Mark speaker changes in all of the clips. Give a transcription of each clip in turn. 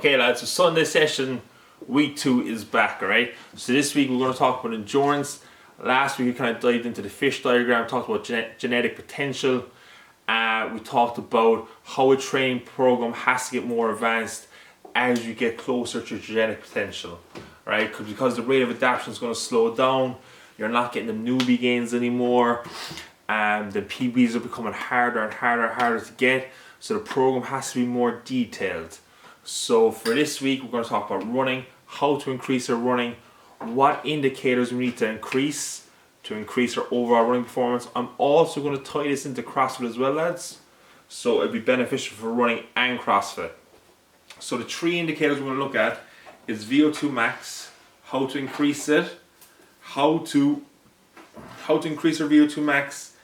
Speaker 1: Okay lads, so Sunday session week 2 is back, alright? So this week we're going to talk about endurance. Last week we kind of dived into the fish diagram, talked about genetic potential. We talked about how a training program has to get more advanced as you get closer to genetic potential, right? Because the rate of adaptation is going to slow down. You're not getting the newbie gains anymore. The PBs are becoming harder and harder to get. So the program has to be more detailed. So for this week we're going to talk about running, how to increase our running, what indicators we need to increase our overall running performance. I'm also going to tie this into CrossFit as well, lads. So it'd be beneficial for running and CrossFit. So the 3 indicators we're going to look at is VO2 max, how to increase it, how to increase our VO2 max,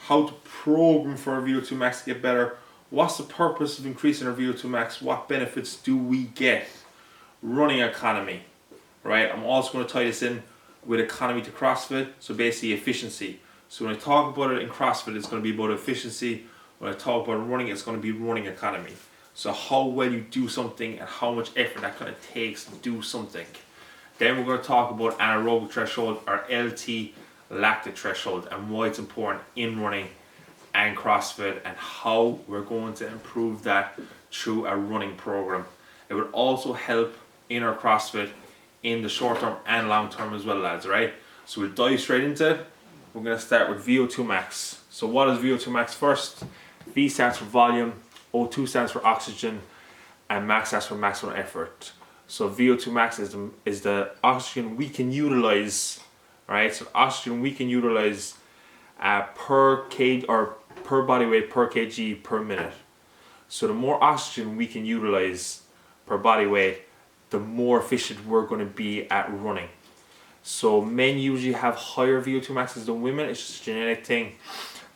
Speaker 1: how to program for our VO2 max to get better. What's the purpose of increasing our VO2 max? What benefits do we get? Running economy, right? I'm also going to tie this in with economy to CrossFit, so basically efficiency. So when I talk about it in CrossFit, it's going to be about efficiency. When I talk about running, it's going to be running economy. So how well you do something and how much effort that kind of takes to do something. Then we're going to talk about anaerobic threshold, or LT, lactic threshold, and why it's important in running and CrossFit, and how we're going to improve that through a running program. It would also help in our CrossFit in the short term and long term as well, lads, right? So we'll dive straight into it. We're going to start with VO2 max. So what is VO2 max first? V stands for volume, O2 stands for oxygen, and max stands for maximum effort. So VO2 max is the oxygen we can utilize, right? So oxygen we can utilize per kg or per body weight per kg per minute. So the more oxygen we can utilize per body weight, the more efficient we're going to be at running. So men usually have higher VO2 maxes than women. It's just a genetic thing.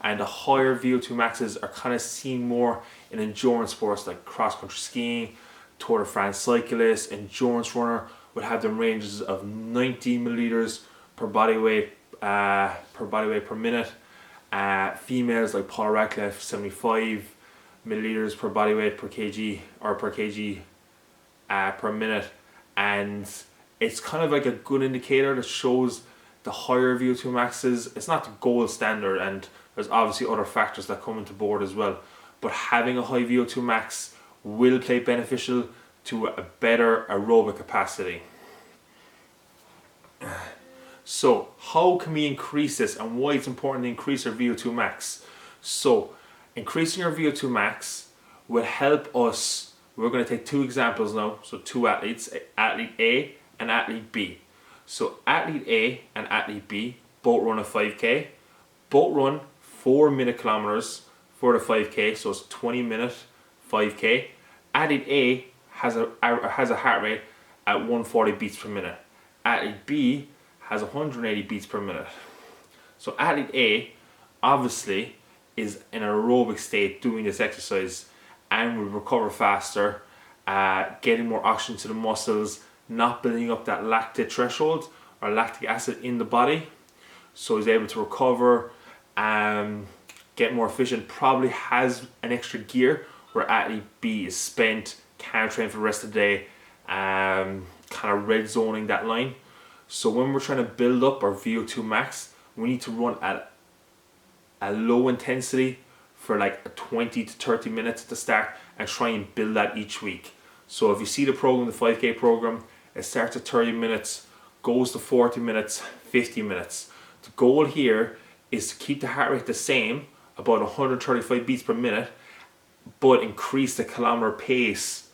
Speaker 1: And the higher VO2 maxes are kind of seen more in endurance sports like cross-country skiing, Tour de France cyclists. Endurance runner would have them ranges of 90 milliliters per body weight per minute. Females like Paula Radcliffe, 75 milliliters per body weight per kg per minute. And it's kind of like a good indicator that shows the higher VO2 maxes. It's not the gold standard, and there's obviously other factors that come into board as well, but having a high VO2 max will play beneficial to a better aerobic capacity. So how can we increase this, and why it's important to increase our VO2 max? So increasing our VO2 max will help us. We're going to take 2 examples now. So 2 athletes, athlete A and athlete B. So athlete A and athlete B both run a 5k, both run 4-minute kilometers for the 5k, so it's 20-minute 5k. Athlete A has a heart rate at 140 beats per minute. Athlete B has 180 beats per minute. So athlete A obviously is in an aerobic state doing this exercise and will recover faster, getting more oxygen to the muscles, not building up that lactate threshold or lactic acid in the body. So he's able to recover, get more efficient, probably has an extra gear, where athlete B is spent, can't train for the rest of the day, kind of red zoning that line. So when we're trying to build up our VO2 max, we need to run at a low intensity for like 20 to 30 minutes at the start, and try and build that each week. So if you see the program, the 5k program, it starts at 30 minutes, goes to 40 minutes, 50 minutes. The goal here is to keep the heart rate the same, about 135 beats per minute, but increase the kilometer pace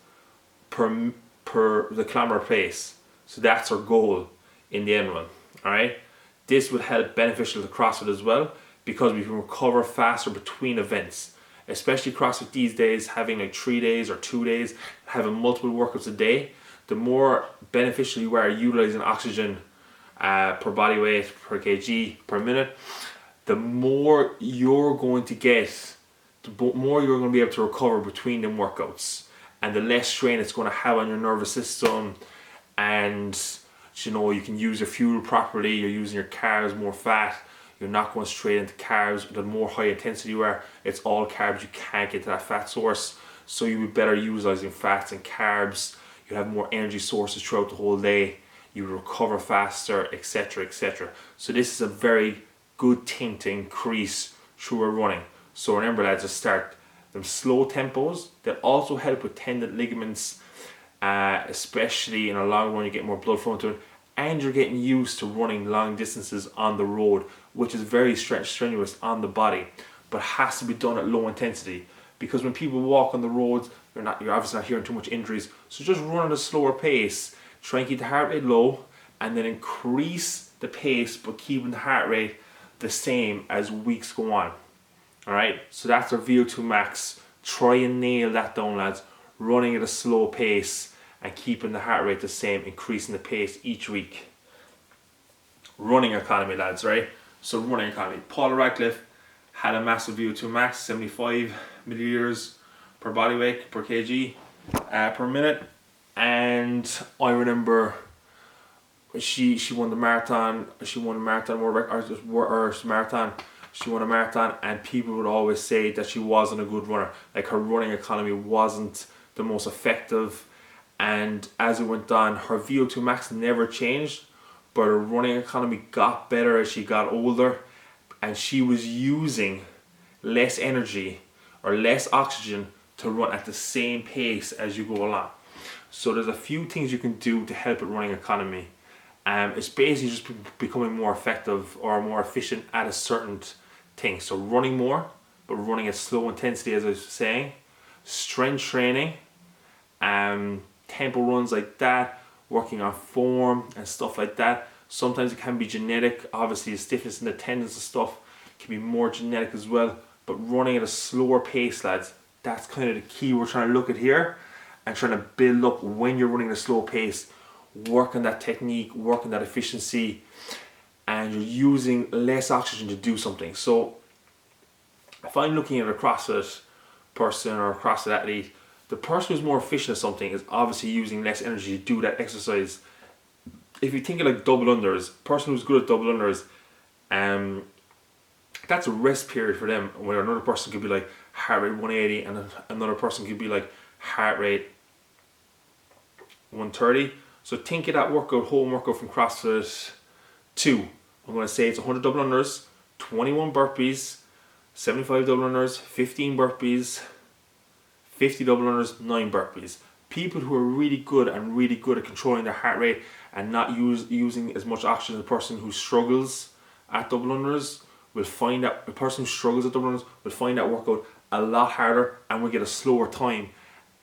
Speaker 1: per the kilometer pace. So that's our goal in the end run. Alright, this will help beneficial to CrossFit as well, because we can recover faster between events. Especially CrossFit these days, having like 3 days or 2 days, having multiple workouts a day, the more beneficial you are utilizing oxygen per body weight per kg per minute, the more you're going to get, the more you're going to be able to recover between them workouts, and the less strain it's going to have on your nervous system. And you know, you can use your fuel properly, you're using your carbs, more fat, you're not going straight into carbs. The more high intensity you are, it's all carbs, you can't get to that fat source, so you'll be better utilizing fats and carbs. you have more energy sources throughout the whole day, you recover faster, etc., etc. So this is a very good thing to increase through our running. So remember, lads, to start them slow tempos that also help with tendon ligaments, especially in a long run. You get more blood flowing to it, and you're getting used to running long distances on the road, which is very strenuous on the body, but has to be done at low intensity. Because when people walk on the roads, you're obviously not hearing too much injuries. So just run at a slower pace, try and keep the heart rate low, and then increase the pace, but keeping the heart rate the same as weeks go on. Alright, so that's our VO2 max. Try and nail that down, lads. Running at a slow pace and keeping the heart rate the same, increasing the pace each week. Running economy, lads, right? So running economy. Paula Radcliffe had a massive VO2 max, 75 milliliters per body weight per kg per minute. And I remember she won the marathon. She won a marathon marathon. She won a marathon, and people would always say that she wasn't a good runner. Like, her running economy wasn't the most effective. And as it went on, her VO2 max never changed, but her running economy got better as she got older, and she was using less energy or less oxygen to run at the same pace as you go along. So there's a few things you can do to help with running economy. It's basically just becoming more effective or more efficient at a certain thing. So running more, but running at slow intensity, as I was saying. Strength training, tempo runs like that, working on form and stuff like that. Sometimes it can be genetic. Obviously, the stiffness in the tendons and stuff can be more genetic as well. But running at a slower pace, lads, that's kind of the key we're trying to look at here, and trying to build up when you're running at a slow pace. Work on that technique, work on that efficiency, and you're using less oxygen to do something. So if I'm looking at a CrossFit person or a CrossFit athlete, the person who's more efficient at something is obviously using less energy to do that exercise. If you think of like double unders, person who's good at double unders, that's a rest period for them, where another person could be like heart rate 180 and another person could be like heart rate 130. So think of that home workout from CrossFit 2. I'm going to say it's 100 double unders, 21 burpees, 75 double unders, 15 burpees, 50 double unders, 9 burpees. People who are really good at controlling their heart rate and not using as much oxygen as a person who struggles at double unders will find that the person who struggles at double unders will find that workout a lot harder and will get a slower time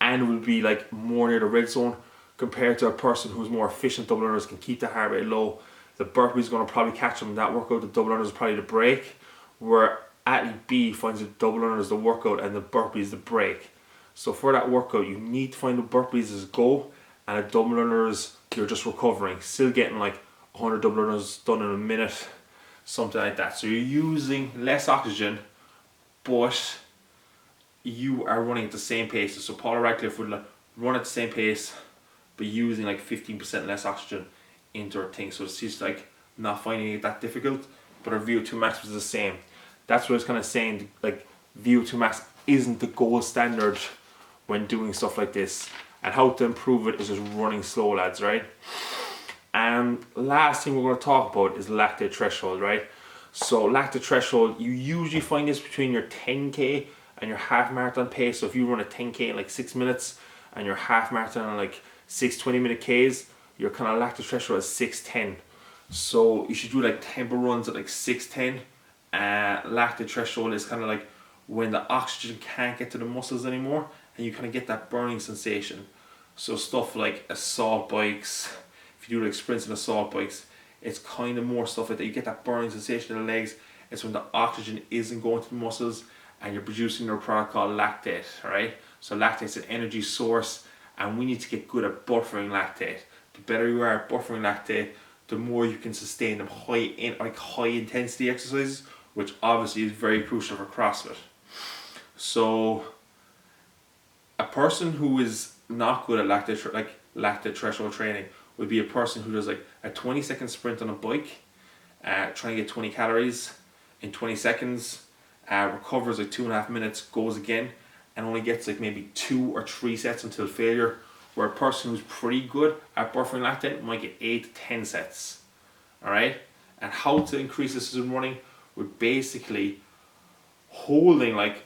Speaker 1: and will be like more near the red zone, compared to a person who's more efficient double unders, can keep the heart rate low. The burpee is going to probably catch them in that workout. The double unders is probably the break, where athlete B finds the double unders the workout and the burpee is the break. So for that workout, you need to find the burpees as go, and the double unders you're just recovering, still getting like 100 double unders done in a minute, something like that. So you're using less oxygen, but you are running at the same pace. So Paula Radcliffe would like run at the same pace, but using like 15% less oxygen into her thing. So she's like not finding it that difficult, but her VO2 max was the same. That's what I was kind of saying, like VO2 max isn't the gold standard when doing stuff like this. And how to improve it is just running slow, lads, right? And last thing we're going to talk about is lactate threshold, right? So lactate threshold, you usually find this between your 10k and your half marathon pace. So if you run a 10k in like 6 minutes and your half marathon in like 6 20-minute Ks, your kind of lactate threshold is 610. So you should do like tempo runs at like 610. Lactate threshold is kind of like when the oxygen can't get to the muscles anymore and you kind of get that burning sensation. So stuff like assault bikes, if you do like sprints and assault bikes, it's kind of more stuff like that. You get that burning sensation in the legs. It's when the oxygen isn't going to the muscles and you're producing a product called lactate, right? So lactate is an energy source, and we need to get good at buffering lactate. The better you are at buffering lactate, the more you can sustain them high intensity exercises, which obviously is very crucial for CrossFit. So a person who is not good at lactate threshold training would be a person who does like a 20-second sprint on a bike, trying to get 20 calories in 20 seconds, recovers like 2.5 minutes, goes again, and only gets like maybe 2 or 3 sets until failure, where a person who's pretty good at buffering lactate might get 8 to 10 sets. Alright? And how to increase this in running? We're basically holding like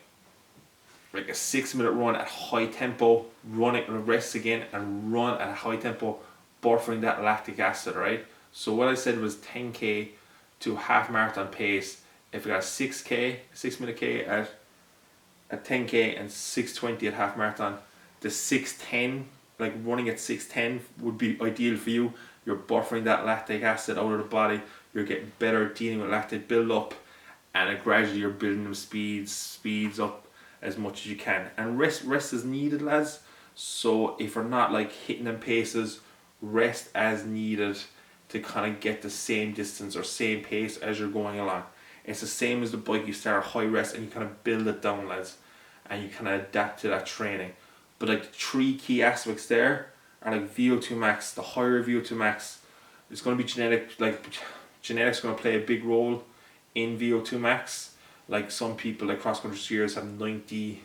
Speaker 1: a 6-minute run at high tempo, run it, rest again, and run at a high tempo, buffering that lactic acid, right? So what I said was 10k to half marathon pace. If you got 6k, 6-minute k at 10k and 6:20 at half marathon, the 6:10, like running at 6:10 would be ideal for you. You're buffering that lactic acid out of the body, you're getting better at dealing with lactate build up, and gradually you're building them speeds up as much as you can. And rest is needed, lads. So if you're not like hitting them paces, rest as needed to kind of get the same distance or same pace as you're going along. It's the same as the bike. You start at high rest and you kind of build it down, lads, and you kind of adapt to that training. But like the 3 key aspects there are like VO2 max. The higher VO2 max, it's going to be genetic. Like genetics going to play a big role in VO2 max. Like some people, like cross country skiers, have 90.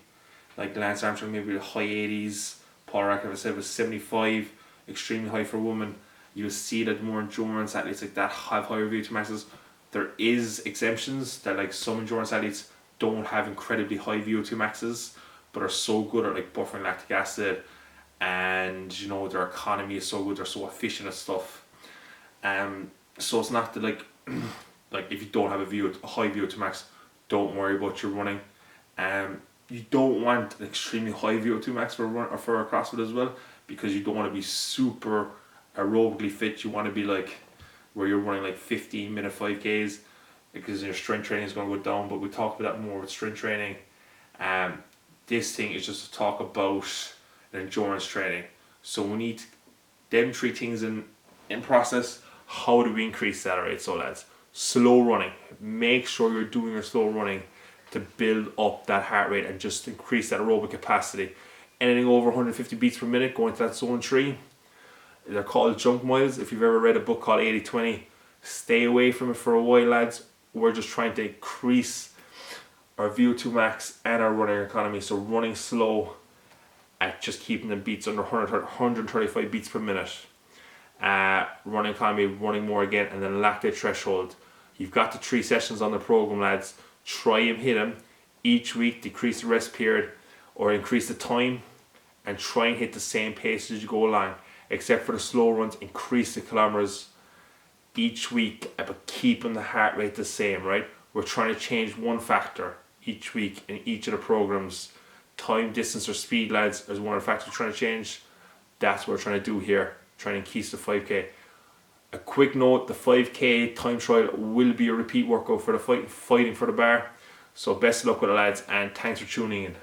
Speaker 1: Like Lance Armstrong, maybe the high 80s. Paul Rack, I said, was 75, extremely high for a woman. You'll see that more endurance athletes like that have higher VO2 maxes. There is exemptions that like some endurance athletes don't have incredibly high VO2 maxes, but are so good at like buffering lactic acid, and you know their economy is so good, they're so efficient at stuff. So it's not that like like if you don't have a high VO2 max, don't worry about your running. You don't want an extremely high VO2 max for a run or for a CrossFit as well, because you don't want to be super aerobically fit. You want to be like where you're running like 15-minute 5Ks, because your strength training is going to go down. But we talk about that more with strength training. This thing is just to talk about an endurance training. So we need them 3 things in process. How do we increase that? Alright, so lads, slow running. Make sure you're doing your slow running to build up that heart rate and just increase that aerobic capacity. Anything over 150 beats per minute, going to that zone 3. They're called junk miles. If you've ever read a book called 80-20, stay away from it for a while, lads. We're just trying to increase our VO2 max and our running economy. So running slow at just keeping the beats under 135 beats per minute. Running economy, running more again, and then lactate threshold. You've got the 3 sessions on the program, lads. Try and hit them each week. Decrease the rest period or increase the time, and try and hit the same pace as you go along. Except for the slow runs, increase the kilometers each week, but keeping the heart rate the same, right? We're trying to change one factor each week in each of the programs. Time, distance, or speed, lads, is one of the factors we're trying to change. That's what we're trying to do here, trying to increase the 5K. A quick note, the 5K time trial will be a repeat workout for the fighting for the bar. So best of luck with it, lads, and thanks for tuning in.